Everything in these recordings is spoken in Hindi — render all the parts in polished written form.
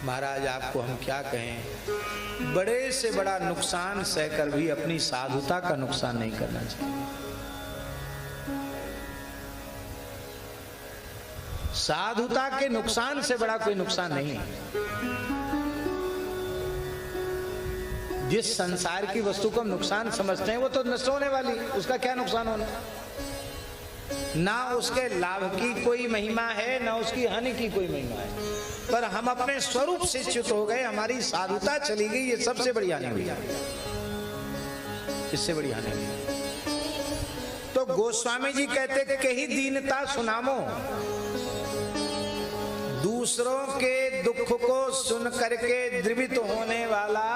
महाराज आपको हम क्या कहें, बड़े से बड़ा नुकसान सहकर भी अपनी साधुता का नुकसान नहीं करना चाहिए। साधुता के नुकसान से बड़ा कोई नुकसान नहीं है। जिस संसार की वस्तु को हम नुकसान समझते हैं वो तो नष्ट होने वाली, उसका क्या नुकसान होना। ना उसके लाभ की कोई महिमा है, ना उसकी हानि की कोई महिमा है, पर हम अपने स्वरूप से च्युत हो गए, हमारी साधुता चली गई, ये सबसे बड़ी हानि हुई, इससे बड़ी हानि हुई। तो गोस्वामी जी कहते कि ही दीनता सुनामो, दूसरों के दुख को सुन करके द्रवित होने वाला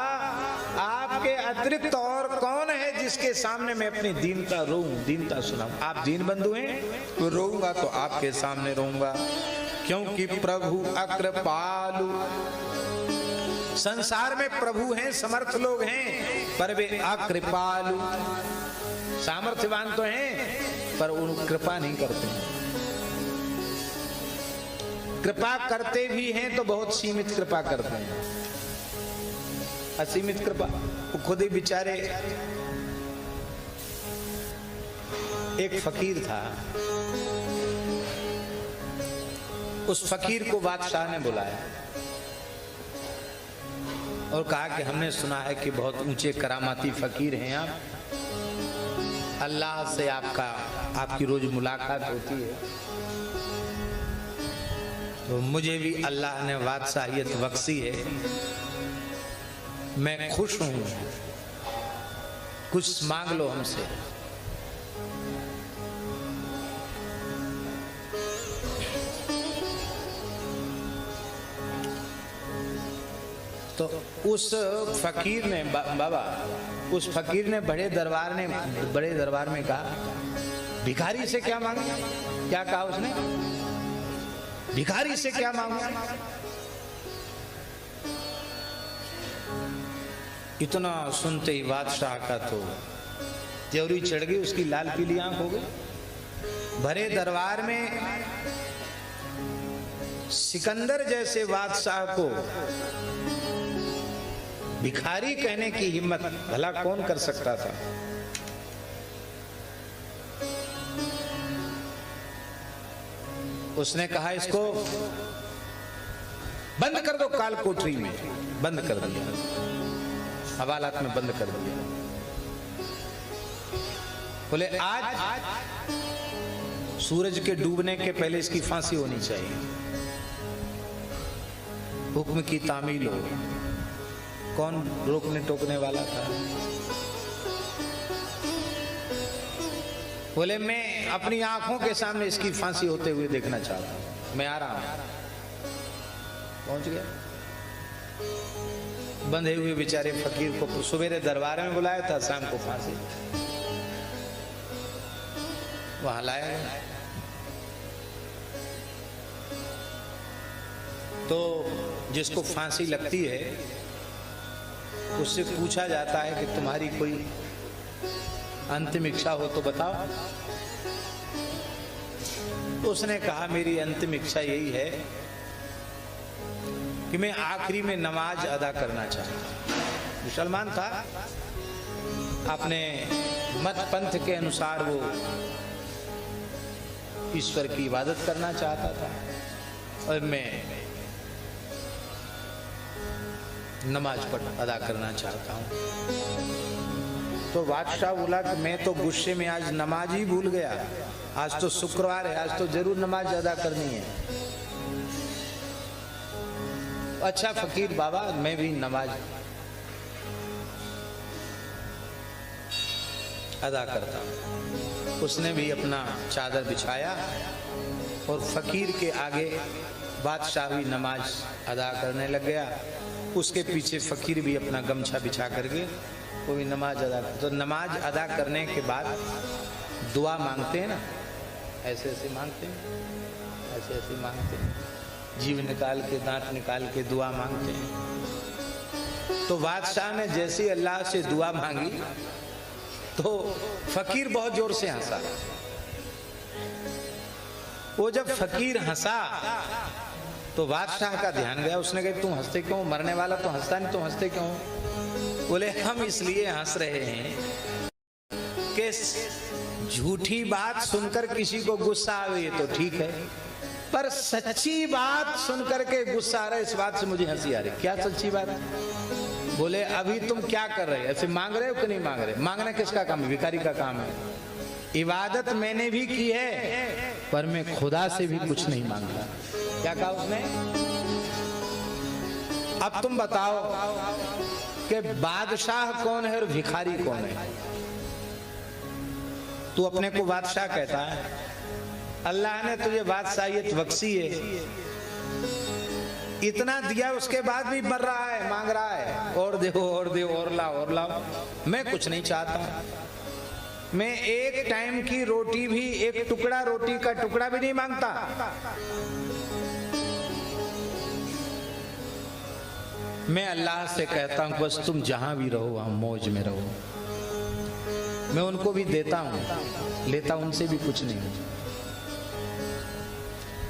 आपके अतिरिक्त और कौन है जिसके सामने मैं अपनी दीनता रोऊं, दीनता सुनाऊं। आप दीन बंधु हैं तो रोऊंगा तो आपके सामने रोऊंगा, क्योंकि प्रभु अकृपालु। संसार में प्रभु हैं, समर्थ लोग हैं, पर वे अकृपालु। सामर्थ्यवान तो हैं पर उन कृपा नहीं करते हैं। कृपा करते भी हैं तो बहुत सीमित कृपा करते हैं, असीमित कृपा। वो खुद ही बेचारे, एक फकीर था, उस फकीर को बादशाह ने बुलाया और कहा कि हमने सुना है कि बहुत ऊंचे करामाती फकीर हैं आप, अल्लाह से आपकी रोज मुलाकात होती है, तो मुझे भी अल्लाह ने बादशाहियत बख्शी है, मैं खुश हूं, कुछ मांग लो हमसे। तो उस फकीर ने बाबा, उस फकीर ने बड़े दरबार में कहा, भिखारी से क्या मांगे? क्या कहा उसने? भिखारी से क्या मांगू? इतना सुनते ही बादशाह का तो त्योरी चढ़ गई, उसकी लाल पीली आंख हो गई। भरे दरबार में सिकंदर जैसे बादशाह को भिखारी कहने की हिम्मत भला कौन कर सकता था? उसने कहा इसको बंद कर दो, काल कोठरी में बंद कर दिया, हवालात में बंद कर दिया। बोले आज सूरज के डूबने के पहले इसकी फांसी होनी चाहिए। हुक्म की तामील हो, कौन रोकने टोकने वाला था? बोले मैं अपनी आंखों के सामने इसकी फांसी होते हुए देखना चाहता हूं, मैं आ रहा हूं। पहुंच गया। बंधे हुए बेचारे फकीर को सवेरे दरबार में बुलाया था, शाम को फांसी वहां लाया गया। तो जिसको फांसी लगती है उससे पूछा जाता है कि तुम्हारी कोई अंतिम इच्छा हो तो बताओ। उसने कहा मेरी अंतिम इच्छा यही है कि मैं आखिरी में नमाज अदा करना चाहता हूं। मुसलमान था, अपने मत पंथ के अनुसार वो ईश्वर की इबादत करना चाहता था और मैं नमाज अदा करना चाहता हूं। तो बादशाह बोला कि मैं तो गुस्से में आज नमाज ही भूल गया, आज तो शुक्रवार है, आज तो जरूर नमाज अदा करनी है। अच्छा फकीर बाबा, मैं भी नमाज अदा करता हूं। उसने भी अपना चादर बिछाया और फकीर के आगे बादशाह भी नमाज अदा करने लग गया। उसके पीछे फकीर भी अपना गमछा बिछा करके वो भी नमाज अदा। तो नमाज अदा करने के बाद दुआ मांगते हैं ना, ऐसे ऐसे मांगते हैं, ऐसे ऐसे मांगते हैं, जीभ निकाल के दांत निकाल के दुआ मांगते हैं। तो बादशाह ने जैसे अल्लाह से दुआ मांगी तो फकीर बहुत जोर से हंसा। वो जब फकीर हंसा तो बादशाह का ध्यान गया, उसने कहा तुम हंसते क्यों, मरने वाला तो हंसता नहीं, तुम हंसते क्यों? बोले हम इसलिए हंस रहे हैं कि झूठी बात सुनकर किसी को गुस्सा आवे ये तो ठीक है, पर सच्ची बात सुनकर के गुस्सा आ रहा है, इस बात से मुझे हंसी आ रही। क्या सच्ची बात? बोले अभी तुम क्या कर रहे हो, ऐसे मांग रहे हो कि नहीं मांग रहे? मांगना किसका काम है? भिखारी का काम है। इबादत मैंने भी की है पर मैं खुदा से भी कुछ नहीं मांगता। क्या कहा उसने? अब तुम बताओ कि बादशाह कौन है और भिखारी कौन है? तू अपने को बादशाह कहता है, अल्लाह ने तुझे बादशाहियत बख्शी है, इतना दिया उसके बाद भी मर रहा है, मांग रहा है और दे और दे और लाओ। मैं कुछ नहीं चाहता, मैं एक टाइम की रोटी भी, एक टुकड़ा रोटी का टुकड़ा भी नहीं मांगता। मैं अल्लाह से कहता हूं बस तुम जहां भी रहो वहां मौज में रहो। मैं उनको भी देता हूं, लेता उनसे भी कुछ नहीं।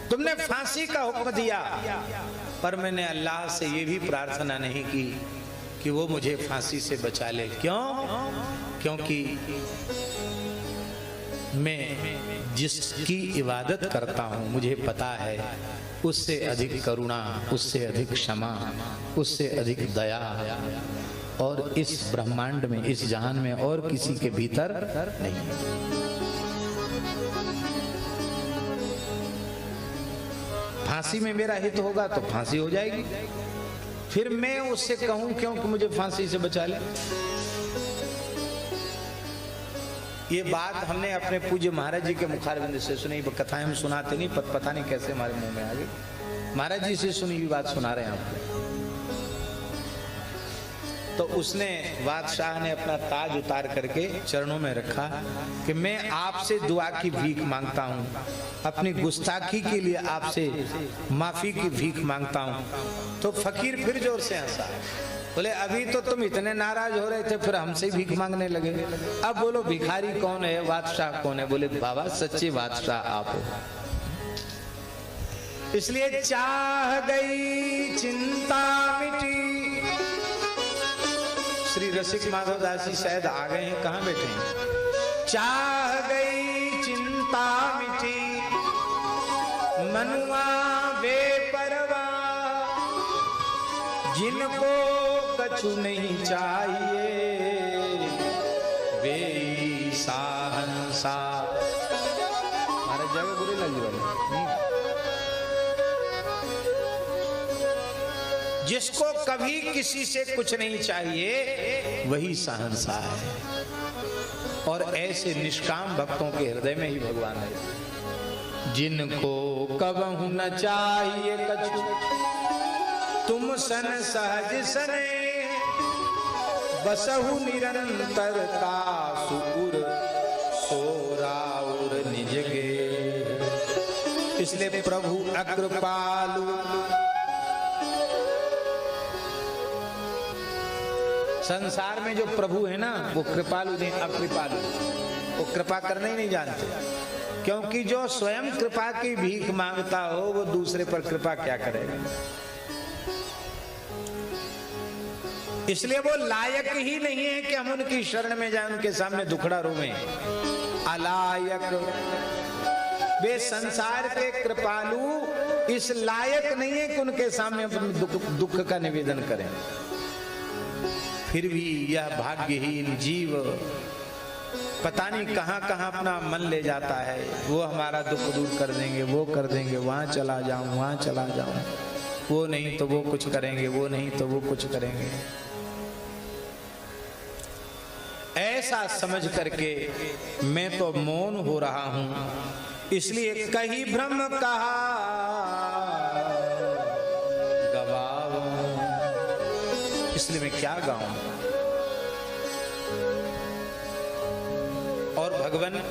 तुमने फांसी का हुक्म दिया पर मैंने अल्लाह से ये भी प्रार्थना नहीं की कि वो मुझे फांसी से बचा ले। क्यों? क्योंकि मैं जिसकी इबादत करता हूं मुझे पता है उससे अधिक करुणा, उससे अधिक क्षमा, उससे अधिक दया और इस ब्रह्मांड में, इस जहान में और किसी के भीतर नहीं। फांसी में मेरा हित होगा तो फांसी हो जाएगी, फिर मैं उससे कहूं क्यों कि मुझे फांसी से बचा ले। ये बात हमने अपने पूज्य महाराज जी के मुखारबिंद से सुनी। कथाएं हम सुनाते नहीं, पता नहीं कैसे हमारे मुंह में आ गई। महाराज जी से सुनी हुई बात सुना रहे हैं आपको। तो उसने, बादशाह ने अपना ताज उतार करके चरणों में रखा कि मैं आपसे दुआ की भीख मांगता हूँ, अपनी गुस्ताखी के लिए आपसे माफी की भीख मांगता हूँ। तो फकीर फिर जोर से हंसा। बोले अभी तो तुम इतने नाराज हो रहे थे, फिर हमसे भीख मांगने लगे। अब बोलो भिखारी कौन है, बादशाह कौन है? बोले बाबा सच्चे बादशाह आप हो। इसलिए चाह गई चिंता मिटी। श्री रसिक माधव दास जी शायद आ गए हैं, कहाँ बैठे हैं? चाह गई चिंता मिटी, मनुआ बेपरवाह, जिनको कछु नहीं चाहिए वे साहंसा। हमारे जगह बुरी लगी वाले। जिसको कभी किसी से कुछ नहीं चाहिए वही सहनशाह है। और ऐसे निष्काम भक्तों के हृदय में ही भगवान है। जिनको कबहु न चाहिए कछु, तुम सन सहज सने, बसहु निरंतरता सुपुर सोराउर निज गे। इसलिए प्रभु अकृपालु, संसार में जो प्रभु है ना वो कृपालु नहीं, अकृपालु। वो कृपा करना ही नहीं जानते, क्योंकि जो स्वयं कृपा की भीख मांगता हो वो दूसरे पर कृपा क्या करेगा। इसलिए वो लायक ही नहीं है कि हम उनकी शरण में जाएं, उनके सामने दुखड़ा रोवें। अलायक वे संसार के कृपालु इस लायक नहीं है कि उनके सामने अपने दुख का निवेदन करें। फिर भी यह भाग्यहीन जीव पता नहीं कहां कहां अपना मन ले जाता है। वो हमारा दुख दूर कर देंगे, वो कर देंगे, वहां चला जाऊं, वहां चला जाऊं, वो नहीं तो वो कुछ करेंगे, वो नहीं तो वो कुछ करेंगे। ऐसा समझ करके मैं तो मौन हो रहा हूं। इसलिए कहीं भ्रम कहा गवाऊं, इसलिए मैं क्या गाऊं। और भगवान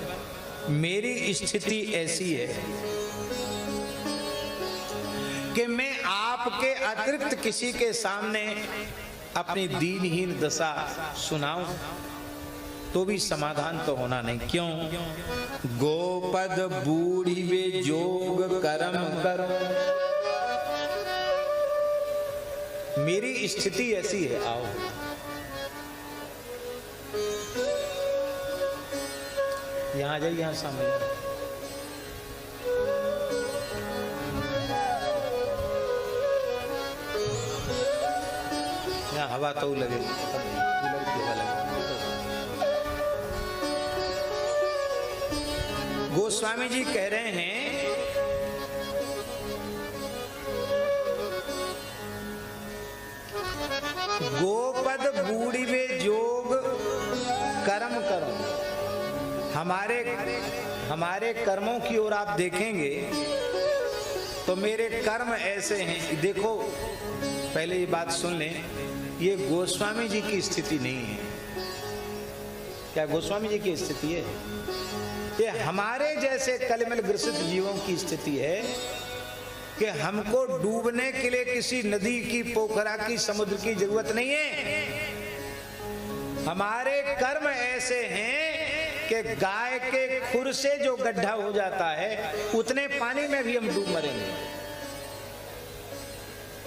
मेरी स्थिति ऐसी है कि मैं आपके अतिरिक्त किसी के सामने अपनी दीनहीन दशा सुनाऊं तो भी समाधान तो होना नहीं। क्यों? गोपद बूढ़ी वे जोग कर्म करो, मेरी स्थिति ऐसी है। आओ यहां आ जाइए, यहां सामने। यहाँ हवा तो लगे, गोस्वामी जी कह रहे हैं गोपद बूढ़ी वे जोग कर्म करो। हमारे कर्मों की ओर आप देखेंगे तो मेरे कर्म ऐसे हैं। देखो पहले ये बात सुन लें, ये गोस्वामी जी की स्थिति नहीं है। क्या गोस्वामी जी की स्थिति है? ये हमारे जैसे कलिमल ग्रसित जीवों की स्थिति है कि हमको डूबने के लिए किसी नदी की, पोखरा की, समुद्र की जरूरत नहीं है। हमारे कर्म ऐसे हैं कि गाय के खुर से जो गड्ढा हो जाता है उतने पानी में भी हम डूब मरेंगे।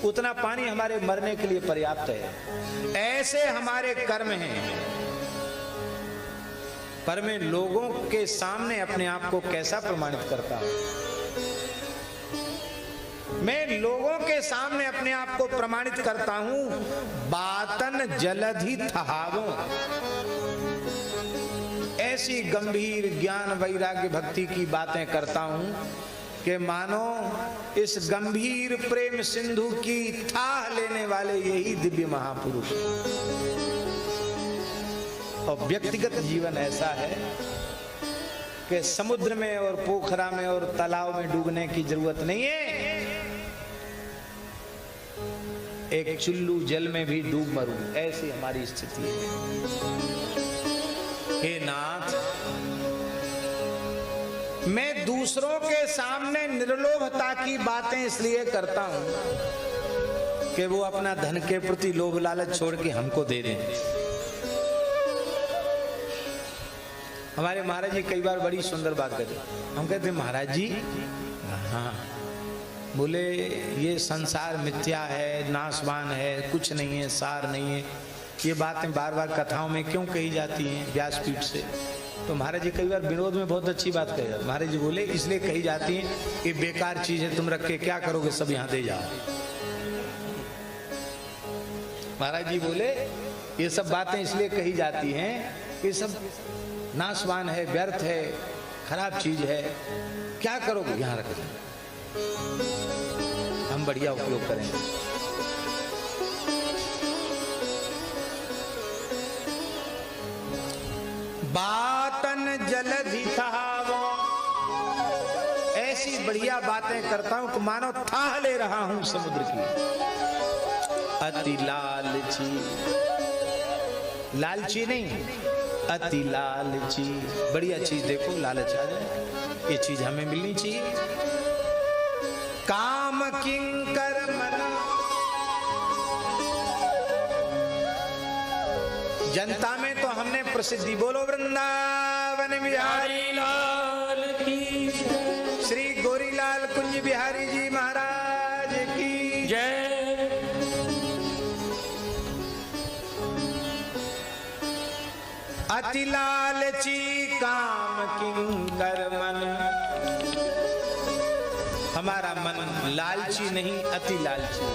उतना पानी हमारे मरने के लिए पर्याप्त है। ऐसे हमारे कर्म हैं। पर मैं लोगों के सामने अपने आप को कैसा प्रमाणित करता हूं? मैं लोगों के सामने अपने आप को प्रमाणित करता हूं बातन जलधि थहावो। ऐसी गंभीर ज्ञान वैराग्य भक्ति की बातें करता हूं कि मानो इस गंभीर प्रेम सिंधु की थाह लेने वाले यही दिव्य महापुरुष। और व्यक्तिगत जीवन ऐसा है कि समुद्र में और पोखरा में और तालाब में डूबने की जरूरत नहीं है। एक चुल्लू जल में भी डूब मरूं, ऐसी हमारी स्थिति है। हे नाथ, मैं दूसरों के सामने निर्लोभता की बातें इसलिए करता हूं कि वो अपना धन के प्रति लोभ लालच छोड़ के हमको दे दें। हमारे महाराज जी कई बार बड़ी सुंदर बात करते, हम कहते महाराज जी, हाँ, बोले ये संसार मिथ्या है, नाशवान है, कुछ नहीं है, सार नहीं है। ये बातें बार बार कथाओं में क्यों कही जाती हैं व्यासपीठ से? तो महाराज जी कई बार विनोद में बहुत अच्छी बात कही जाती। महाराज जी बोले इसलिए कही जाती है कि बेकार चीज है, तुम रख के क्या करोगे, सब यहाँ दे जाओ। महाराज जी बोले ये सब बातें इसलिए कही जाती हैं कि सब नाशवान है, व्यर्थ है, खराब चीज है, क्या करोगे, यहाँ रख दो, हम बढ़िया उपयोग करेंगे। बातन जलधि थहावो, ऐसी बढ़िया बातें करता हूं कि मानो थाह ले रहा हूं समुद्र की। अति लालची, लालची नहीं, अति लालची। बढ़िया चीज देखो, लालच आ जाए, ये चीज हमें मिलनी चाहिए। काम किंकर मन, जनता में तो हमने प्रसिद्धि, बोलो वृंदावन बिहारी लाल की, श्री गोरीलाल कुंज बिहारी जी महाराज की जय। अति लालची काम किंकर मन, हमारा मन लालची नहीं, अति लालची।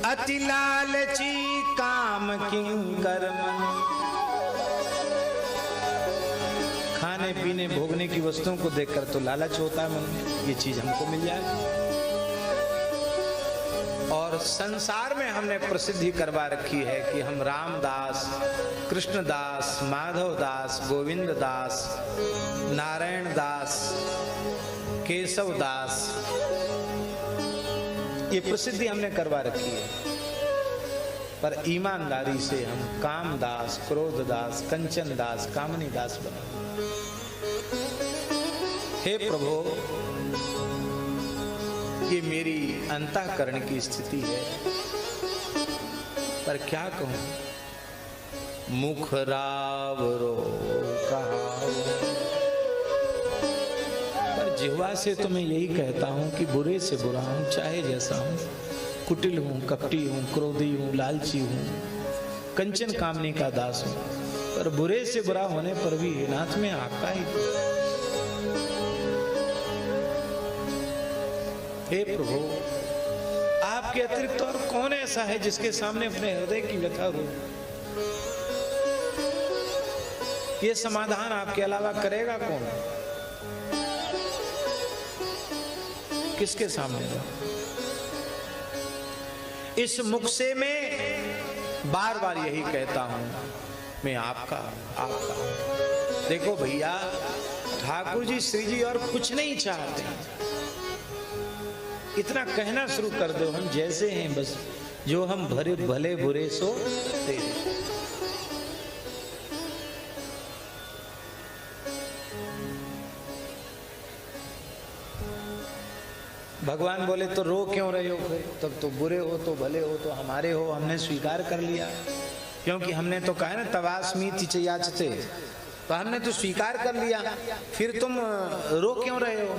अति लालची काम किंकर मन, खाने पीने भोगने की वस्तुओं को देखकर तो लालच होता है मन में, ये चीज हमको मिल जाए। और संसार में हमने प्रसिद्धि करवा रखी है कि हम रामदास, कृष्णदास, माधवदास, गोविंद दास, नारायण दास, केशव दास, ये प्रसिद्धि हमने करवा रखी है। पर ईमानदारी से हम कामदास, क्रोधदास, कंचन दास, कामनी दास बने। हे प्रभु, ये मेरी अंतःकरण की स्थिति है, पर क्या कहूं, मुख रावरो कहावो, पर जिह्वा से तो मैं यही कहता हूं कि बुरे से बुरा हूं, चाहे जैसा हूं, कुटिल हूं, कपटी हूं, क्रोधी हूं, लालची हूं, कंचन कामनी का दास हूं, पर बुरे से बुरा होने पर भी हे नाथ में आपका ही। हे प्रभु, आपके अतिरिक्त और कौन ऐसा है जिसके सामने अपने हृदय की व्यथा रो? ये समाधान आपके अलावा करेगा कौन? किसके सामने रो? इस मुख से मैं बार बार यही कहता हूं, मैं आपका आपका। देखो भैया, ठाकुर जी श्री जी और कुछ नहीं चाहते, इतना कहना शुरू कर दो, हम जैसे हैं बस, जो हम भरे भले बुरे सो तेरे। भगवान बोले तो रो क्यों रहे हो? तब तो बुरे हो तो भले हो तो हमारे हो, हमने स्वीकार कर लिया, क्योंकि हमने तो कहा ना तवास्मीति च याचते, तो हमने तो स्वीकार कर लिया, फिर तुम रो क्यों रहे हो?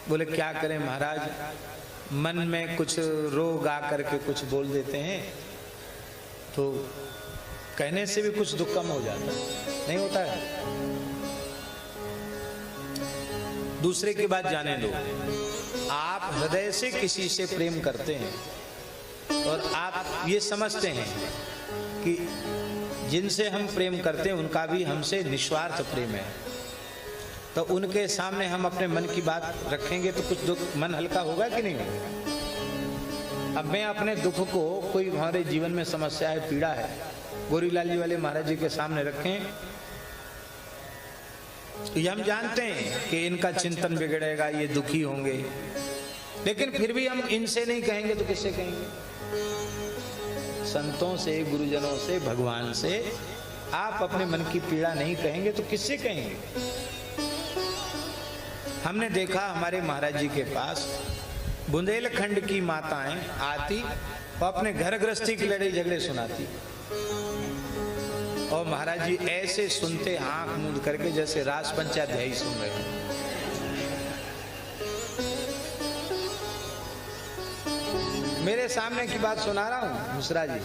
बोले क्या करें महाराज, मन में कुछ रो गा करके कुछ बोल देते हैं, तो कहने से भी कुछ दुख कम हो जाता है, नहीं होता है? दूसरे की बात जाने दो, आप हृदय से किसी से प्रेम करते हैं और आप ये समझते हैं कि जिनसे हम प्रेम करते हैं उनका भी हमसे निस्वार्थ प्रेम है, तो उनके सामने हम अपने मन की बात रखेंगे तो कुछ दुख, मन हल्का होगा कि नहीं होगा? अब मैं अपने दुख को, कोई हमारे जीवन में समस्या है, पीड़ा है, गोरीलाल जी वाले महाराज जी के सामने रखें, ये हम जानते हैं कि इनका चिंतन बिगड़ेगा, ये दुखी होंगे, लेकिन फिर भी हम इनसे नहीं कहेंगे तो किससे कहेंगे? संतों से, गुरुजनों से, भगवान से आप अपने मन की पीड़ा नहीं कहेंगे तो किससे कहेंगे? हमने देखा हमारे महाराज जी के पास बुंदेलखंड की माताएं आती और अपने घर गृहस्थी की लड़ाई झगड़े सुनाती, और महाराज जी ऐसे सुनते आंख मूंद करके जैसे रास पंचाध्यायी सुन रहे हैं। मेरे सामने की बात सुना रहा हूं मिश्रा जी,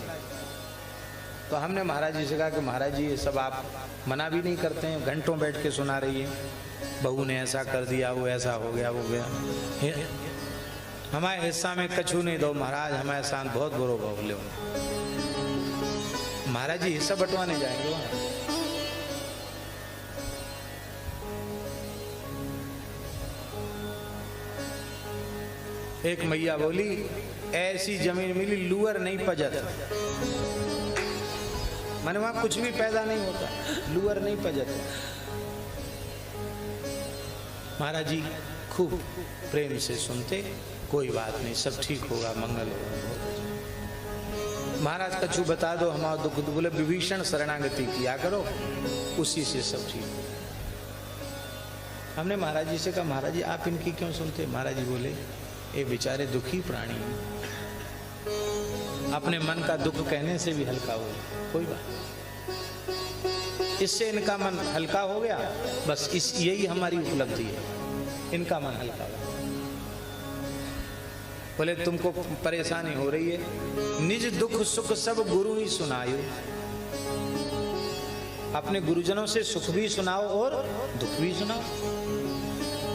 तो हमने महाराज जी से कहा कि महाराज जी ये सब आप मना भी नहीं करते हैं, घंटों बैठ के सुना रही है, बहू ने ऐसा कर दिया, वो ऐसा हो गया, वो गया, हमारे हिस्सा में कछु नहीं दो महाराज, हमारे साथ बहुत बुरो भाव ले। महाराज जी हिस्सा बंटवाने जाएंगे वहां। एक मैया बोली, ऐसी जमीन मिली लूअर नहीं पजत, माने वहां कुछ भी पैदा नहीं होता, लूअर नहीं पजत। महाराज जी खूब प्रेम से सुनते, कोई बात नहीं, सब ठीक होगा, मंगल होगा। महाराज कछु बता दो, हमारा दुख, बोले विभीषण शरणागति किया करो, उसी से सब ठीक। हमने महाराज जी से कहा महाराज जी आप इनकी क्यों सुनते? महाराज जी बोले ये बेचारे दुखी प्राणी हैं, अपने मन का दुख कहने से भी हल्का हो, कोई बात, इससे इनका मन हल्का हो गया, बस इस यही हमारी उपलब्धि है, इनका मन हल्का हो। बोले तुमको परेशानी हो रही है, निज दुख सुख सब गुरु ही सुनायो, अपने गुरुजनों से सुख भी सुनाओ और दुख भी सुनाओ।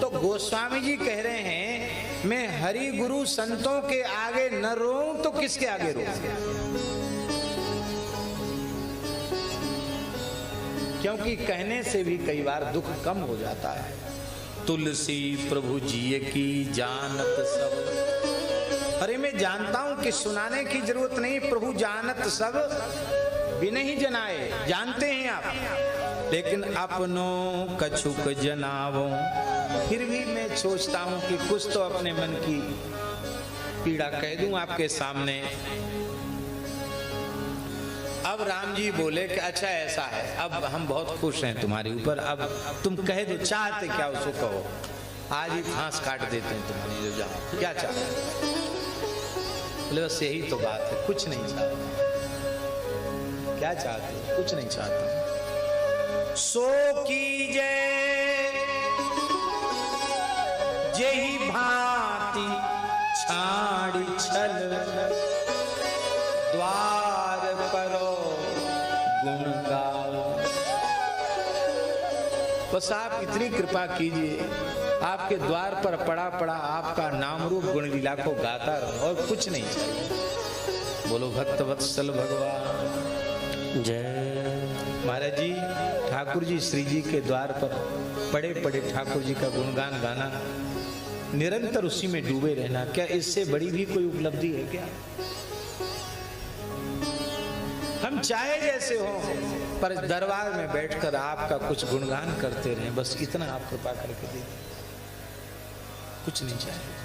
तो गोस्वामी जी कह रहे हैं मैं हरि गुरु संतों के आगे न रोऊं तो किसके आगे रोऊं? क्योंकि कहने से भी कई बार दुख कम हो जाता है। तुलसी प्रभु जी की जानत सब, अरे मैं जानता हूं कि सुनाने की जरूरत नहीं, प्रभु जानत सब बिना ही जनाए, जानते हैं आप, लेकिन अपनों कछुक जनावो, फिर भी मैं सोचता हूं कि कुछ तो अपने मन की पीड़ा कह दूं आपके सामने। अब अब राम जी बोले कि अच्छा ऐसा है, अब हम बहुत खुश हैं तुम्हारे ऊपर, अब तुम कह दो चाहते क्या उसको कहो, आज ही फांस काट देते हैं तुम्हारी, जो जाओ क्या चाहते हैं। बोले बस यही तो बात है, कुछ नहीं चाहते। क्या चाहते हो? कुछ नहीं चाहते। सो कीजे जेहि भांति छाड़ी छल, द्वार परो गुण गाओ। बस आप इतनी कृपा कीजिए, आपके द्वार पर पड़ा पड़ा आपका नाम रूप गुण लीला को गाता रहो, और कुछ नहीं चाहिए। बोलो भक्त वत्सल भगवान जय। महाराज जी, ठाकुर जी श्री जी के द्वार पर पड़े पड़े ठाकुर जी का गुणगान गाना, निरंतर उसी में डूबे रहना, क्या इससे बड़ी भी कोई उपलब्धि है क्या? हम चाहे जैसे हो, पर दरबार में बैठकर आपका कुछ गुणगान करते रहें, बस इतना आप कृपा करके दीजिए, कुछ नहीं चाहिए।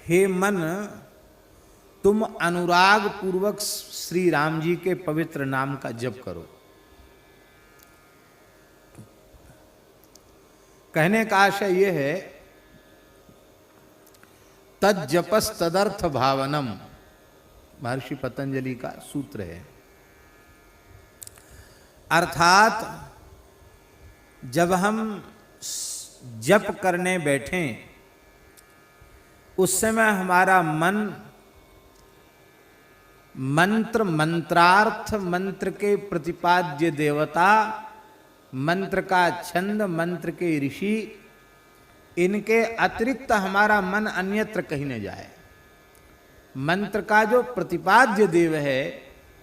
हे मन, तुम अनुराग पूर्वक श्री राम जी के पवित्र नाम का जप करो। कहने का आशय यह है, तज्जपस तदर्थ भावनम, महर्षि पतंजलि का सूत्र है। अर्थात जब हम जप करने बैठें उस समय हमारा मन मंत्र, मंत्रार्थ, मंत्र के प्रतिपाद्य देवता, मंत्र का छंद, मंत्र के ऋषि, इनके अतिरिक्त हमारा मन अन्यत्र कहीं न जाए। मंत्र का जो प्रतिपाद्य देव है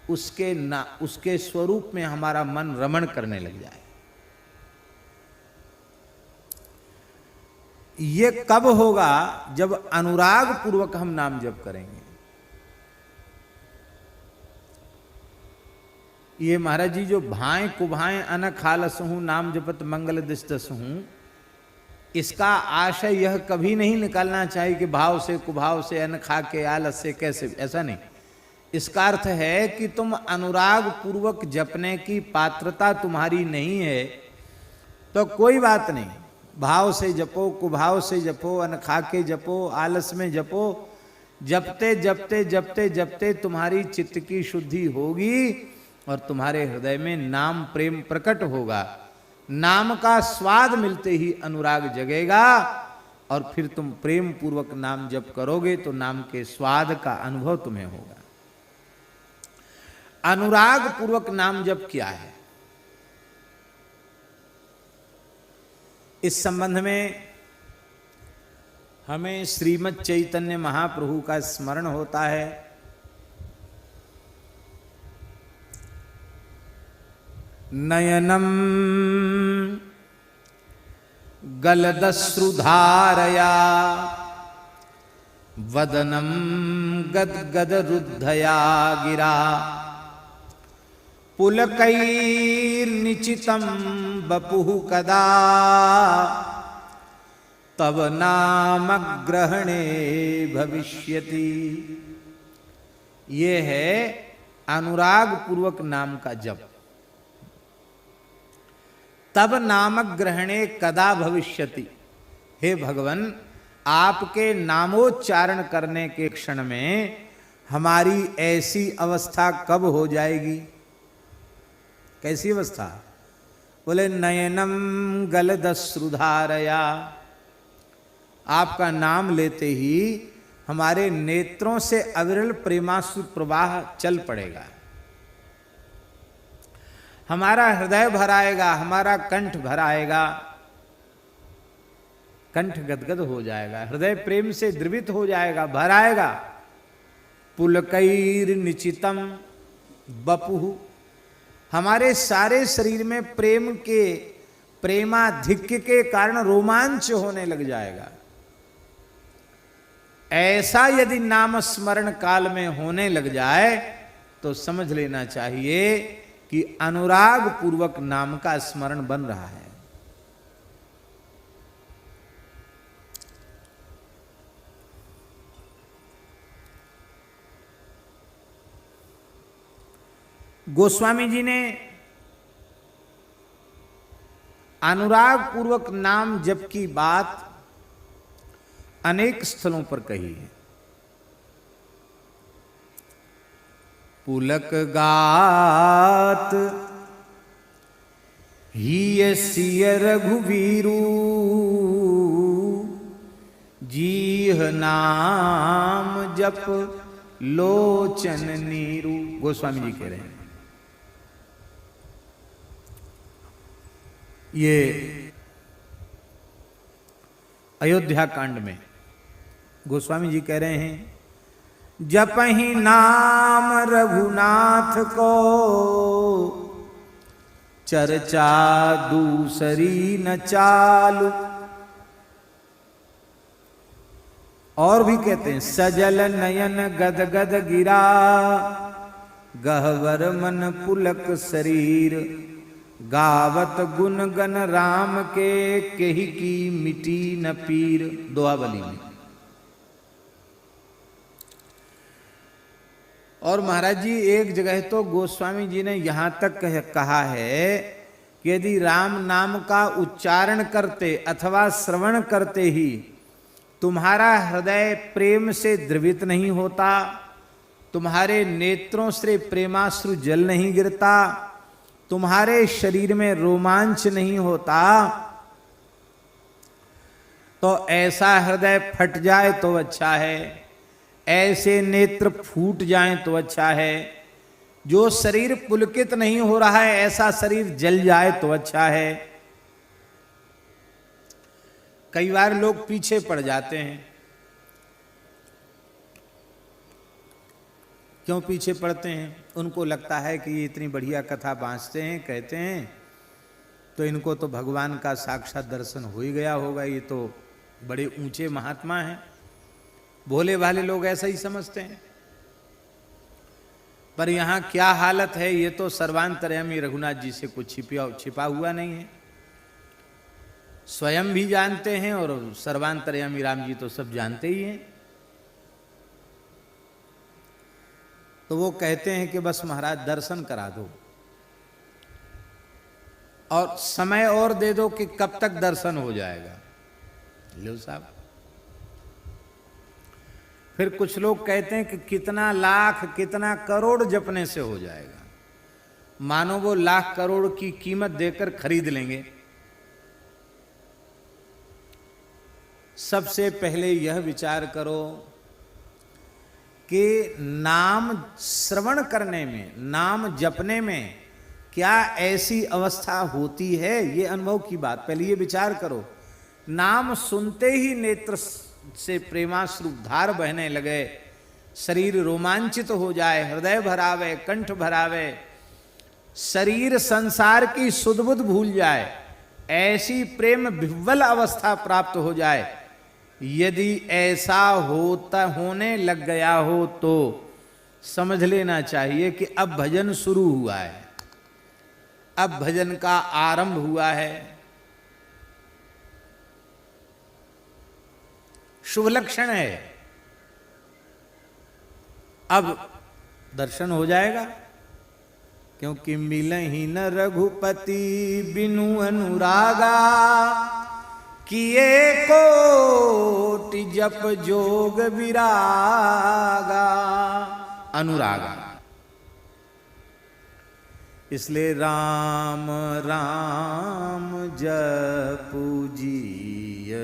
उसके स्वरूप में हमारा मन रमण करने लग जाए। ये कब होगा? जब अनुराग पूर्वक हम नाम जप करेंगे। ये महाराज जी जो भाएं कुभाएं अन खालसहूं नाम जपत मंगल दिस्तसहूं, इसका आशय यह कभी नहीं निकालना चाहिए कि भाव से कुभाव से अन्न खा के आलस से कैसे, ऐसा नहीं। इसका अर्थ है कि तुम अनुराग पूर्वक जपने की पात्रता तुम्हारी नहीं है तो कोई बात नहीं, भाव से जपो, कुभाव से जपो, अन्न खा के जपो, आलस में जपो। जपते जपते जपते जपते तुम्हारी चित्त की शुद्धि होगी और तुम्हारे हृदय में नाम प्रेम प्रकट होगा। नाम का स्वाद मिलते ही अनुराग जगेगा और फिर तुम प्रेम पूर्वक नाम जप करोगे तो नाम के स्वाद का अनुभव तुम्हें होगा। अनुराग पूर्वक नाम जप क्या है? इस संबंध में हमें श्रीमद् चैतन्य महाप्रभु का स्मरण होता है। नयनम गलदश्रुधारया वदनम गदगद रुद्धया गिरा पुलकैर्निचितं बपुः कदा तव नाम ग्रहणे भविष्यति। ये है अनुराग पूर्वक नाम का जप। तब नामक ग्रहणे कदा भविष्यति। हे भगवान, आपके नामोच्चारण करने के क्षण में हमारी ऐसी अवस्था कब हो जाएगी? कैसी अवस्था? बोले नयनम गलदश्रुधारया, आपका नाम लेते ही हमारे नेत्रों से अविरल प्रेमाश्रु प्रवाह चल पड़ेगा, हमारा हृदय भराएगा, हमारा कंठ भराएगा, कंठ गदगद हो जाएगा, हृदय प्रेम से द्रवित हो जाएगा, भराएगा। पुलकैर निचितम बपुः, हमारे सारे शरीर में प्रेम के प्रेमाधिक्य के कारण रोमांच होने लग जाएगा। ऐसा यदि नाम स्मरण काल में होने लग जाए तो समझ लेना चाहिए कि अनुराग पूर्वक नाम का स्मरण बन रहा है। गोस्वामी जी ने अनुराग पूर्वक नाम जप की बात अनेक स्थलों पर कही है। पुलक गात ही सिय रघुवीरू जीह नाम जप लोचन नीरू। गोस्वामी जी कह रहे हैं ये अयोध्या कांड में गोस्वामी जी कह रहे हैं, जपहि नाम रघुनाथ को चर्चा दूसरी न चालू। और भी कहते हैं, सजल नयन गदगद गिरा गहवर मन पुलक शरीर गावत गुण गन राम के केहि की मिटी न पीर। दोहावली में और महाराज जी एक जगह तो गोस्वामी जी ने यहां तक कहा है कि यदि राम नाम का उच्चारण करते अथवा श्रवण करते ही तुम्हारा हृदय प्रेम से द्रवित नहीं होता, तुम्हारे नेत्रों से प्रेमाश्रु जल नहीं गिरता, तुम्हारे शरीर में रोमांच नहीं होता, तो ऐसा हृदय फट जाए तो अच्छा है, ऐसे नेत्र फूट जाएं तो अच्छा है। जो शरीर पुलकित नहीं हो रहा है ऐसा शरीर जल जाए तो अच्छा है। कई बार लोग पीछे पड़ जाते हैं। क्यों पीछे पड़ते हैं? उनको लगता है कि ये इतनी बढ़िया कथा बांचते हैं, कहते हैं, तो इनको तो भगवान का साक्षात दर्शन हो ही गया होगा, ये तो बड़े ऊंचे महात्मा हैं। भोले भाले लोग ऐसा ही समझते हैं। पर यहां क्या हालत है ये तो सर्वांतर्यामी रघुनाथ जी से कुछ छिपा हुआ नहीं है। स्वयं भी जानते हैं और सर्वांतर्यामी राम जी तो सब जानते ही हैं। तो वो कहते हैं कि बस महाराज दर्शन करा दो और समय और दे दो कि कब तक दर्शन हो जाएगा। लो साहब। फिर कुछ लोग कहते हैं कि कितना लाख कितना करोड़ जपने से हो जाएगा। मानो वो लाख करोड़ की कीमत देकर खरीद लेंगे। सबसे पहले यह विचार करो कि नाम श्रवण करने में, नाम जपने में क्या ऐसी अवस्था होती है? ये अनुभव की बात पहले ये विचार करो। नाम सुनते ही नेत्र से प्रेमाश्रु धार बहने लगे, शरीर रोमांचित हो जाए, हृदय भरावे, कंठ भरावे, शरीर संसार की सुध बुध भूल जाए, ऐसी प्रेम विह्वल अवस्था प्राप्त हो जाए। यदि ऐसा होने लग गया हो तो समझ लेना चाहिए कि अब भजन शुरू हुआ है, अब भजन का आरंभ हुआ है। शुभ लक्षण है। अब दर्शन हो जाएगा, क्योंकि मिलहि न रघुपति बिनु अनुरागा, किए कोटि जप जोग विरागा। अनुरागा, इसलिए राम राम जपू जिय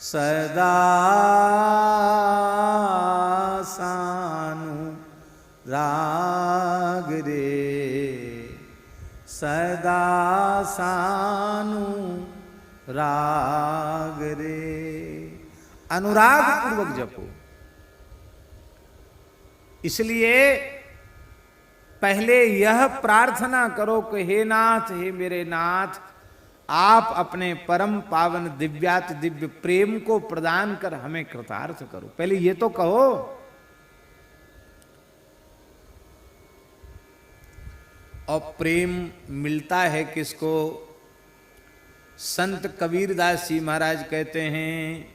सदा सानु राग रे, सदा सानु राग रे। अनुराग पूर्वक जपो। इसलिए पहले यह प्रार्थना करो कि हे नाथ, हे मेरे नाथ, आप अपने परम पावन दिव्याति दिव्य प्रेम को प्रदान कर हमें कृतार्थ करो। पहले ये तो कहो। और प्रेम मिलता है किसको? संत कबीरदास जी महाराज कहते हैं,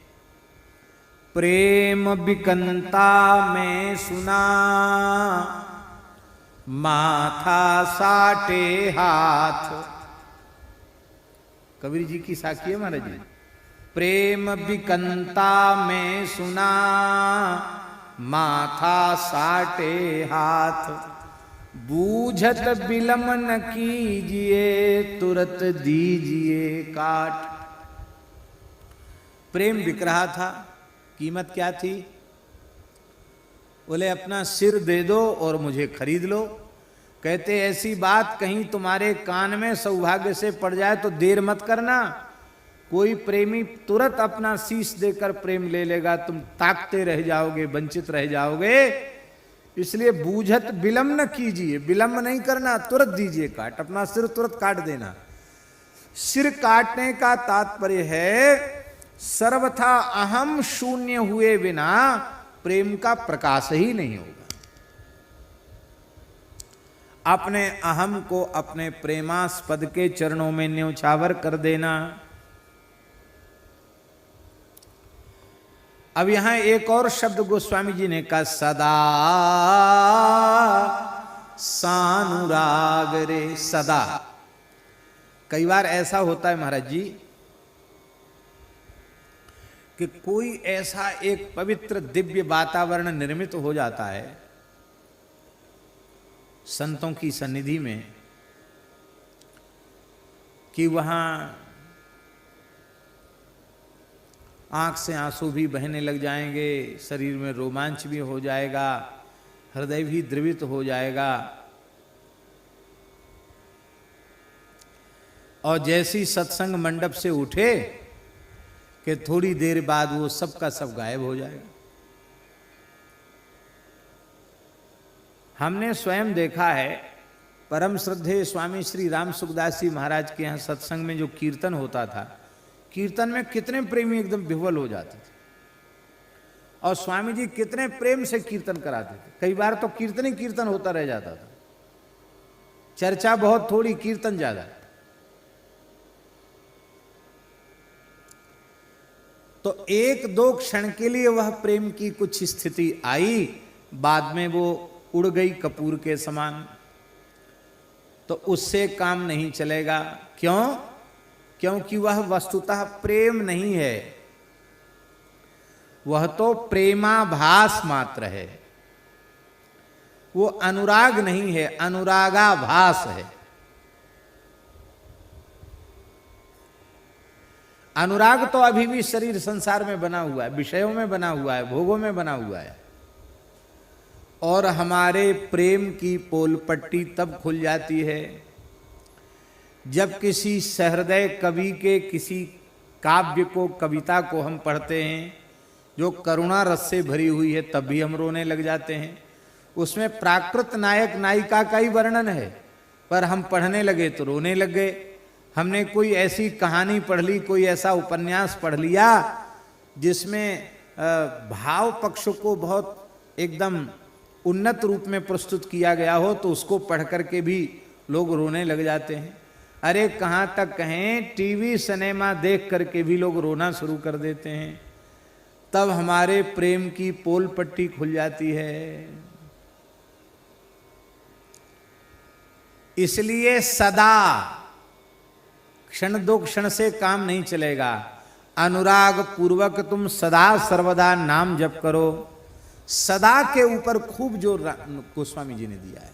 प्रेम बिकंता में सुना, माथा साटे हाथ। कबीर जी की साखी है महाराज जी। प्रेम बिकंता में सुना, माथा साटे हाथ, बूझत बिलम न कीजिए, तुरत दीजिए काट। प्रेम बिक रहा था। कीमत क्या थी? बोले अपना सिर दे दो और मुझे खरीद लो। कहते ऐसी बात कहीं तुम्हारे कान में सौभाग्य से पड़ जाए तो देर मत करना। कोई प्रेमी तुरंत अपना शीश देकर प्रेम ले लेगा, तुम ताकते रह जाओगे, वंचित रह जाओगे। इसलिए बूझत विलंब न कीजिए, विलंब नहीं करना, तुरंत दीजिए काट, अपना सिर तुरंत काट देना। सिर काटने का तात्पर्य है सर्वथा अहम शून्य हुए बिना प्रेम का प्रकाश ही नहीं होगा। अपने अहम को अपने प्रेमास्पद के चरणों में न्योछावर कर देना। अब यहां एक और शब्द गोस्वामी जी ने कहा, सदा सानुराग रे। सदा, कई बार ऐसा होता है महाराज जी कि कोई ऐसा एक पवित्र दिव्य वातावरण निर्मित हो जाता है संतों की सन्निधि में कि वहां आंख से आंसू भी बहने लग जाएंगे, शरीर में रोमांच भी हो जाएगा, हृदय भी द्रवित हो जाएगा। और जैसी सत्संग मंडप से उठे कि थोड़ी देर बाद वो सब का सब गायब हो जाएगा। हमने स्वयं देखा है, परम श्रद्धेय स्वामी श्री राम सुखदास जी महाराज के यहाँ सत्संग में जो कीर्तन होता था, कीर्तन में कितने प्रेमी एकदम विह्वल हो जाते थे और स्वामी जी कितने प्रेम से कीर्तन कराते थे। कई बार तो कीर्तन ही कीर्तन होता रह जाता था, चर्चा बहुत थोड़ी, कीर्तन ज्यादा। तो एक दो क्षण के लिए वह प्रेम की कुछ स्थिति आई, बाद में वो उड़ गई कपूर के समान। तो उससे काम नहीं चलेगा। क्यों? क्योंकि वह वस्तुतः प्रेम नहीं है, वह तो प्रेमाभास मात्र है, वो अनुराग नहीं है, अनुरागाभास है। अनुराग तो अभी भी शरीर संसार में बना हुआ है, विषयों में बना हुआ है, भोगों में बना हुआ है। और हमारे प्रेम की पोल पट्टी तब खुल जाती है जब किसी सहृदय कवि के किसी काव्य को, कविता को हम पढ़ते हैं जो करुणा रस से भरी हुई है, तब भी हम रोने लग जाते हैं। उसमें प्राकृत नायक नायिका का ही वर्णन है, पर हम पढ़ने लगे तो रोने लग गए। हमने कोई ऐसी कहानी पढ़ ली, कोई ऐसा उपन्यास पढ़ लिया जिसमें भाव पक्ष को बहुत एकदम उन्नत रूप में प्रस्तुत किया गया हो, तो उसको पढ़ करके भी लोग रोने लग जाते हैं। अरे कहाँ तक कहें, टीवी सिनेमा देख करके भी लोग रोना शुरू कर देते हैं। तब हमारे प्रेम की पोल पट्टी खुल जाती है। इसलिए सदा, क्षण दो क्षण से काम नहीं चलेगा। अनुराग पूर्वक तुम सदा सर्वदा नाम जप करो। सदा के ऊपर खूब जोर गोस्वामी जी ने दिया है।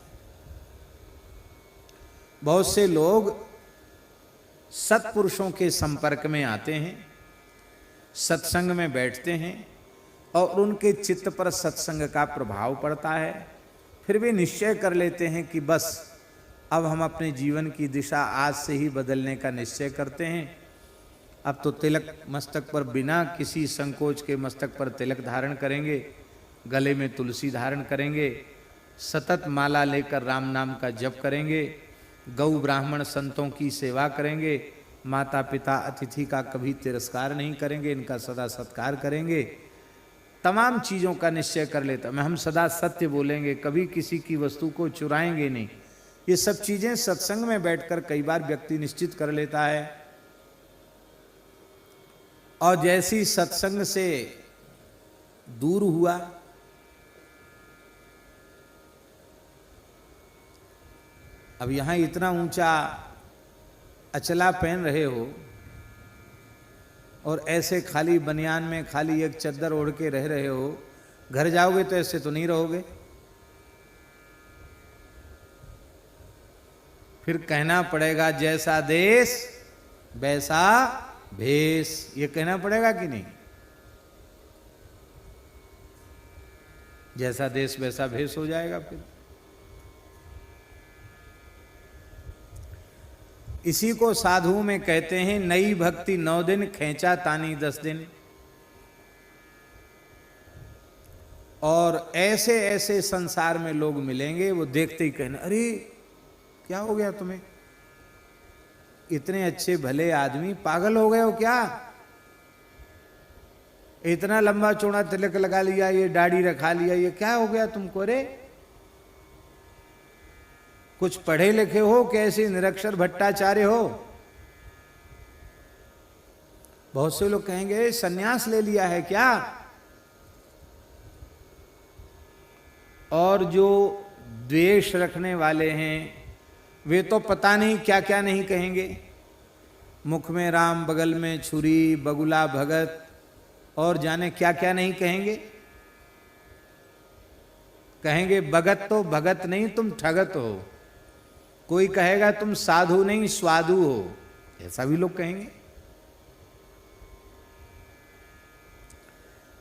बहुत से लोग सत्पुरुषों के संपर्क में आते हैं, सत्संग में बैठते हैं और उनके चित्त पर सत्संग का प्रभाव पड़ता है। फिर वे निश्चय कर लेते हैं कि बस अब हम अपने जीवन की दिशा आज से ही बदलने का निश्चय करते हैं। अब तो तिलक मस्तक पर, बिना किसी संकोच के मस्तक पर तिलक धारण करेंगे, गले में तुलसी धारण करेंगे, सतत माला लेकर राम नाम का जप करेंगे, गौ ब्राह्मण संतों की सेवा करेंगे, माता पिता अतिथि का कभी तिरस्कार नहीं करेंगे, इनका सदा सत्कार करेंगे। तमाम चीज़ों का निश्चय कर लेता मैं, हम सदा सत्य बोलेंगे, कभी किसी की वस्तु को चुराएंगे नहीं। ये सब चीज़ें सत्संग में बैठकर कई बार व्यक्ति निश्चित कर लेता है। और जैसी सत्संग से दूर हुआ, अब यहां इतना ऊंचा अचला पहन रहे हो और ऐसे खाली बनियान में, खाली एक चद्दर ओढ़ के रह रहे हो, घर जाओगे तो ऐसे तो नहीं रहोगे। फिर कहना पड़ेगा जैसा देश वैसा भेष, ये कहना पड़ेगा कि नहीं? जैसा देश वैसा भेष हो जाएगा। फिर इसी को साधुओं में कहते हैं, नई भक्ति 9 दिन, खेचा तानी 10 दिन। और ऐसे ऐसे संसार में लोग मिलेंगे, वो देखते ही कहना, अरे क्या हो गया तुम्हें, इतने अच्छे भले आदमी, पागल हो गए हो क्या? इतना लंबा चौड़ा तिलक लगा लिया, ये दाढ़ी रखा लिया, ये क्या हो गया तुमको? रे कुछ पढ़े लिखे हो कि ऐसे निरक्षर भट्टाचार्य हो? बहुत से लोग कहेंगे सन्यास ले लिया है क्या? और जो द्वेष रखने वाले हैं वे तो पता नहीं क्या क्या नहीं कहेंगे। मुख में राम, बगल में छुरी, बगुला भगत, और जाने क्या क्या नहीं कहेंगे। कहेंगे भगत तो भगत नहीं, तुम ठगत हो। कोई कहेगा तुम साधु नहीं स्वादु हो, ऐसा भी लोग कहेंगे।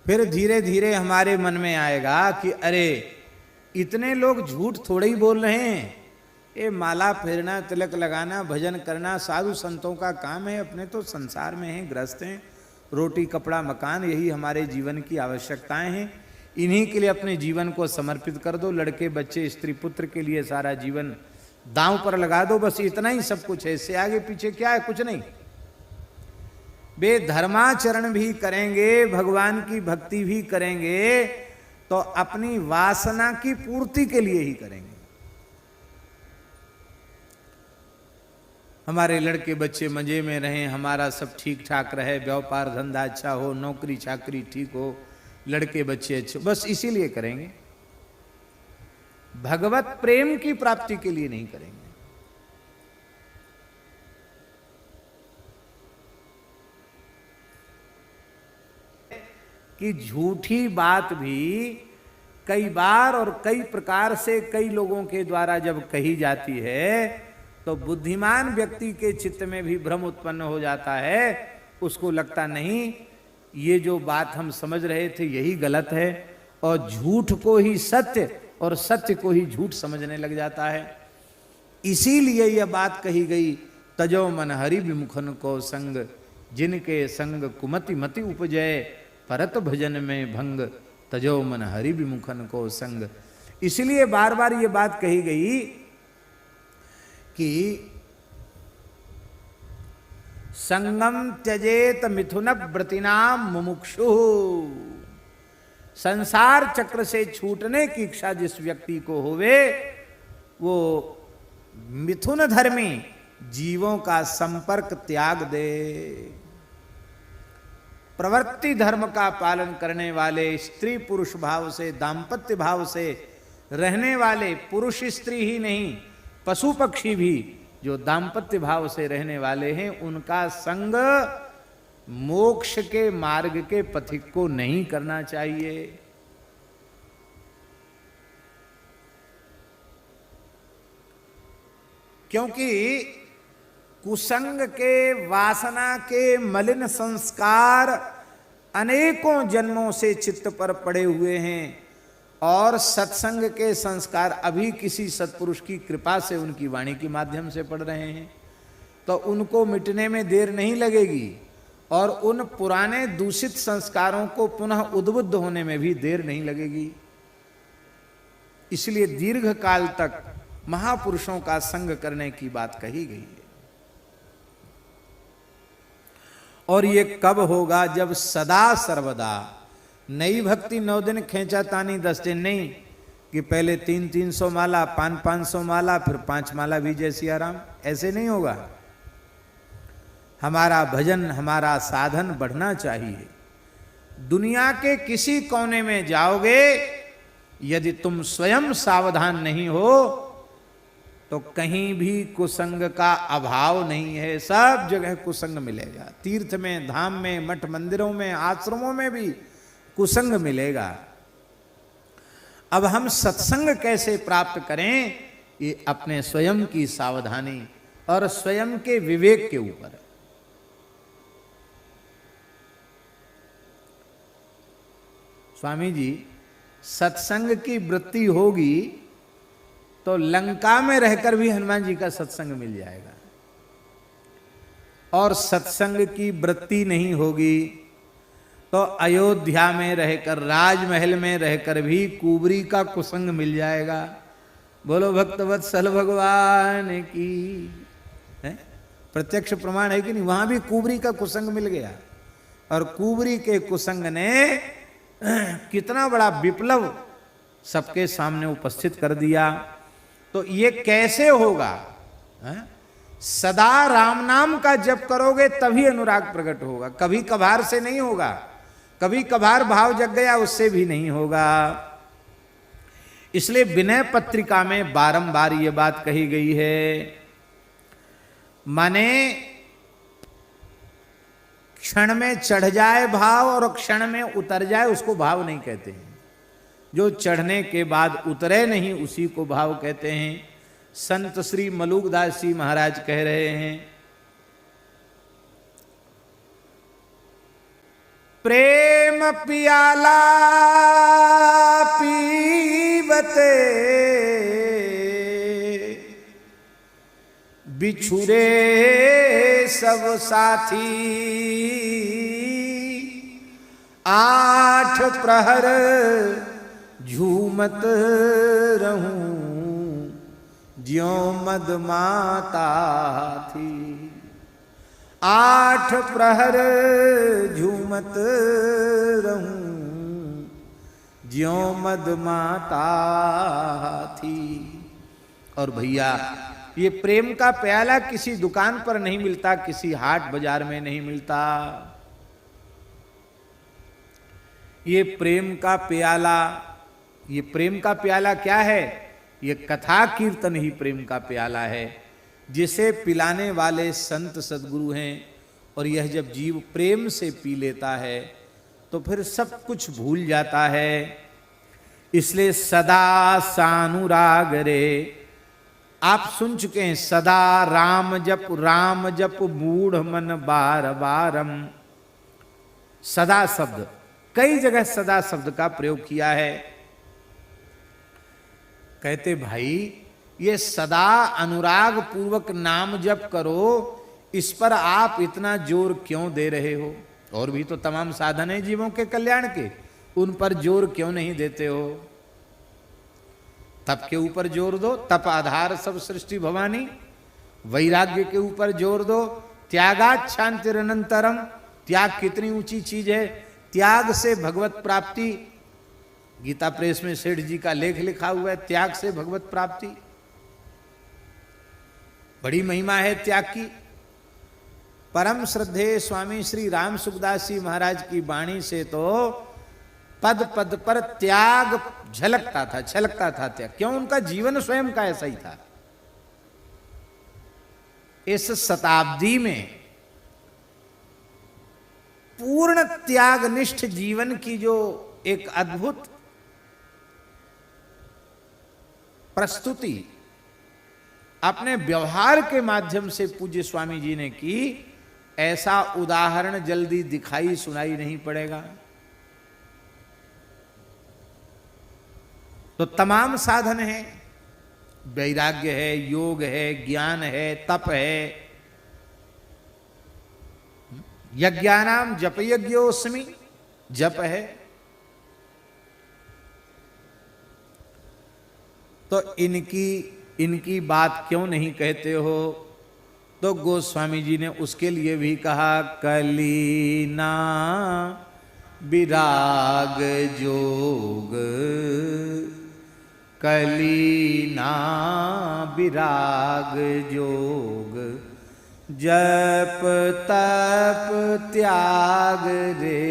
फिर धीरे धीरे हमारे मन में आएगा कि अरे इतने लोग झूठ थोड़े ही बोल रहे हैं। ये माला फेरना, तिलक लगाना, भजन करना साधु संतों का काम है। अपने तो संसार में हैं, ग्रस्त हैं, रोटी कपड़ा मकान यही हमारे जीवन की आवश्यकताएं हैं। इन्हीं के लिए अपने जीवन को समर्पित कर दो। लड़के बच्चे स्त्री पुत्र के लिए सारा जीवन दांव पर लगा दो, बस इतना ही सब कुछ है। इससे आगे पीछे क्या है? कुछ नहीं। वे धर्माचरण भी करेंगे, भगवान की भक्ति भी करेंगे, तो अपनी वासना की पूर्ति के लिए ही करेंगे। हमारे लड़के बच्चे मजे में रहें, हमारा सब ठीक ठाक रहे, व्यापार धंधा अच्छा हो, नौकरी चाकरी ठीक हो, लड़के बच्चे अच्छे, बस इसीलिए करेंगे। भगवत प्रेम की प्राप्ति के लिए नहीं करेंगे। कि झूठी बात भी कई बार और कई प्रकार से कई लोगों के द्वारा जब कही जाती है तो बुद्धिमान व्यक्ति के चित्त में भी भ्रम उत्पन्न हो जाता है। उसको लगता नहीं ये जो बात हम समझ रहे थे यही गलत है, और झूठ को ही सत्य और सत्य को ही झूठ समझने लग जाता है। इसीलिए यह बात कही गई, तजो मन हरि विमुखन को संग, जिनके संग कुमति मति उपजय, परत भजन में भंग, तजो मन हरि विमुखन को संग। इसलिए बार बार ये बात कही गई कि संगम त्यजेत मिथुन व्रतिनाम मुमुक्षु। संसार चक्र से छूटने की इच्छा जिस व्यक्ति को होवे वो मिथुन धर्मी जीवों का संपर्क त्याग दे। प्रवृत्ति धर्म का पालन करने वाले, स्त्री पुरुष भाव से, दाम्पत्य भाव से रहने वाले, पुरुष स्त्री ही नहीं पशु पक्षी भी जो दाम्पत्य भाव से रहने वाले हैं, उनका संग मोक्ष के मार्ग के पथिक को नहीं करना चाहिए। क्योंकि कुसंग के, वासना के मलिन संस्कार अनेकों जन्मों से चित्त पर पड़े हुए हैं, और सत्संग के संस्कार अभी किसी सत्पुरुष की कृपा से उनकी वाणी के माध्यम से पड़ रहे हैं, तो उनको मिटने में देर नहीं लगेगी, और उन पुराने दूषित संस्कारों को पुनः उद्बुद्ध होने में भी देर नहीं लगेगी। इसलिए दीर्घ काल तक महापुरुषों का संग करने की बात कही गई है। और ये कब होगा? जब सदा सर्वदा नई भक्ति 9 दिन, खेचा तानी 10 दिन नहीं, कि पहले 300-300 माला, 500-500 माला, फिर 5 माला भी जय सिया राम, ऐसे नहीं होगा। हमारा भजन, हमारा साधन बढ़ना चाहिए। दुनिया के किसी कोने में जाओगे, यदि तुम स्वयं सावधान नहीं हो तो कहीं भी कुसंग का अभाव नहीं है। सब जगह कुसंग मिलेगा, तीर्थ में, धाम में, मठ मंदिरों में, आश्रमों में भी कुसंग मिलेगा। अब हम सत्संग कैसे प्राप्त करें? ये अपने स्वयं की सावधानी और स्वयं के विवेक के ऊपर। स्वामी जी, सत्संग की वृत्ति होगी तो लंका में रहकर भी हनुमान जी का सत्संग मिल जाएगा, और सत्संग की वृत्ति नहीं होगी तो अयोध्या में रहकर, राजमहल में रहकर भी कुबरी का कुसंग मिल जाएगा। बोलो भक्तवत्सल भगवान की। प्रत्यक्ष प्रमाण है कि नहीं? वहां भी कुबरी का कुसंग मिल गया, और कुबरी के कुसंग ने कितना बड़ा विप्लव सबके सामने उपस्थित कर दिया। तो ये कैसे होगा? सदा राम नाम का जप करोगे तभी अनुराग प्रकट होगा, कभी कभार से नहीं होगा। कभी कभार भाव जग गया उससे भी नहीं होगा। इसलिए विनय पत्रिका में बारंबार ये बात कही गई है। माने क्षण में चढ़ जाए भाव और क्षण में उतर जाए उसको भाव नहीं कहते हैं। जो चढ़ने के बाद उतरे नहीं उसी को भाव कहते हैं। संत श्री मलुकदास जी महाराज कह रहे हैं, प्रेम पियाला पीवते बिछुरे सब साथी, 8 प्रहर झूमत रहूं ज्यों मदमाता थी। 8 प्रहर झूमत रहूं ज्यों मदमाता थी। और भैया ये प्रेम का प्याला किसी दुकान पर नहीं मिलता, किसी हाट बाजार में नहीं मिलता। ये प्रेम का प्याला, ये प्रेम का प्याला क्या है? ये कथा कीर्तन ही प्रेम का प्याला है, जिसे पिलाने वाले संत सद्गुरु हैं। और यह जब जीव प्रेम से पी लेता है तो फिर सब कुछ भूल जाता है। इसलिए सदा सानुराग रे, आप सुन चुके हैं, सदा राम जप मूढ़ मन बार बारम। सदा शब्द, कई जगह सदा शब्द का प्रयोग किया है। कहते भाई ये सदा अनुराग पूर्वक नाम जप करो, इस पर आप इतना जोर क्यों दे रहे हो? और भी तो तमाम साधन है जीवों के कल्याण के, उन पर जोर क्यों नहीं देते हो? तप के ऊपर जोर दो, तप आधार सब सृष्टि भवानी। वैराग्य के ऊपर जोर दो, त्यागात् शांतिरनंतरम। त्याग कितनी ऊंची चीज है, त्याग से भगवत प्राप्ति। गीता प्रेस में सेठ जी का लेख लिखा हुआ है, त्याग से भगवत प्राप्ति। बड़ी महिमा है त्याग की। परम श्रद्धेय स्वामी श्री राम सुखदास जी महाराज की वाणी से तो पद पद पर त्याग झलकता था, छलकता था त्याग। क्यों? उनका जीवन स्वयं का ऐसा ही था। इस शताब्दी में पूर्ण त्यागनिष्ठ जीवन की जो एक अद्भुत प्रस्तुति अपने व्यवहार के माध्यम से पूज्य स्वामी जी ने की, ऐसा उदाहरण जल्दी दिखाई सुनाई नहीं पड़ेगा। तो तमाम साधन है, वैराग्य है, योग है, ज्ञान है, तप है। यज्ञानाम जप यज्ञोस्मि, जप है। तो इनकी बात क्यों नहीं कहते हो? तो गोस्वामी जी ने उसके लिए भी कहा, कलीना विराग जोग, कलीना विराग जोग, जप तप त्याग रे।